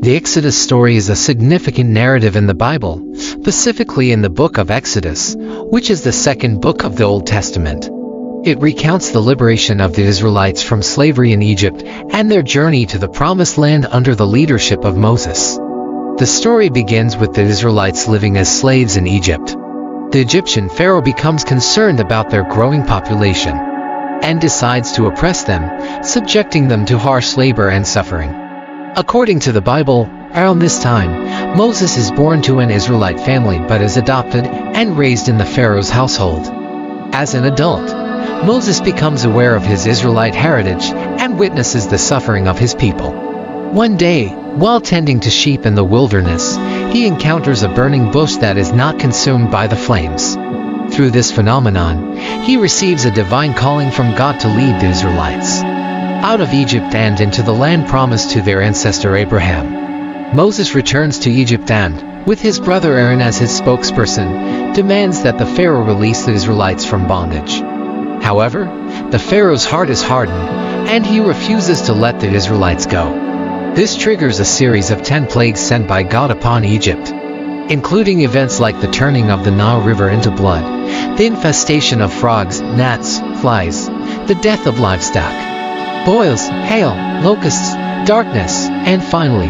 The Exodus story is a significant narrative in the Bible, specifically in the book of Exodus, which is the second book of the Old Testament. It recounts the liberation of the Israelites from slavery in Egypt and their journey to the Promised Land under the leadership of Moses. The story begins with the Israelites living as slaves in Egypt. The Egyptian Pharaoh becomes concerned about their growing population and decides to oppress them, subjecting them to harsh labor and suffering. According to the Bible, around this time, Moses is born to an Israelite family but is adopted and raised in the Pharaoh's household. As an adult, Moses becomes aware of his Israelite heritage and witnesses the suffering of his people. One day, while tending to sheep in the wilderness, he encounters a burning bush that is not consumed by the flames. Through this phenomenon, he receives a divine calling from God to lead the Israelites out of Egypt and into the land promised to their ancestor Abraham. Moses returns to Egypt and, with his brother Aaron as his spokesperson, demands that the Pharaoh release the Israelites from bondage. However, the Pharaoh's heart is hardened, and he refuses to let the Israelites go. This triggers a series of 10 plagues sent by God upon Egypt, including events like the turning of the Nile River into blood, the infestation of frogs, gnats, flies, the death of livestock, boils, hail, locusts, darkness, and finally,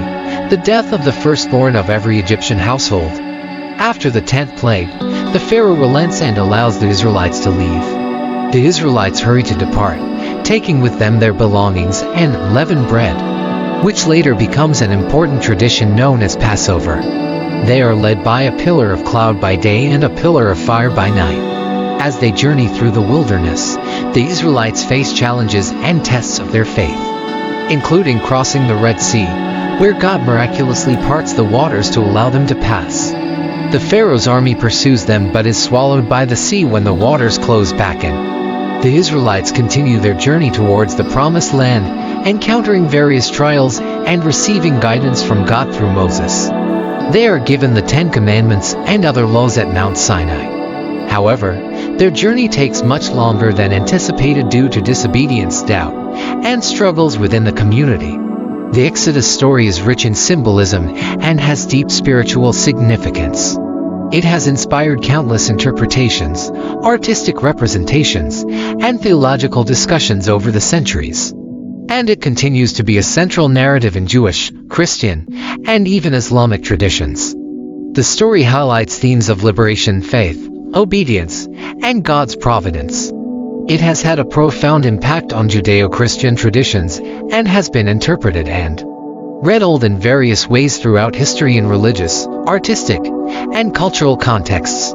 the death of the firstborn of every Egyptian household. After the 10th plague, the Pharaoh relents and allows the Israelites to leave. The Israelites hurry to depart, taking with them their belongings and leavened bread, which later becomes an important tradition known as Passover. They are led by a pillar of cloud by day and a pillar of fire by night. As they journey through the wilderness, the Israelites face challenges and tests of their faith, including crossing the Red Sea, where God miraculously parts the waters to allow them to pass. The Pharaoh's army pursues them but is swallowed by the sea when the waters close back in. The Israelites continue their journey towards the Promised Land, encountering various trials and receiving guidance from God through Moses. They are given the 10 Commandments and other laws at Mount Sinai. However, their journey takes much longer than anticipated due to disobedience, doubt, and struggles within the community. The Exodus story is rich in symbolism and has deep spiritual significance. It has inspired countless interpretations, artistic representations, and theological discussions over the centuries. And it continues to be a central narrative in Jewish, Christian, and even Islamic traditions. The story highlights themes of liberation, faith, obedience, and God's providence. It has had a profound impact on Judeo-Christian traditions and has been interpreted and retold in various ways throughout history in religious, artistic, and cultural contexts.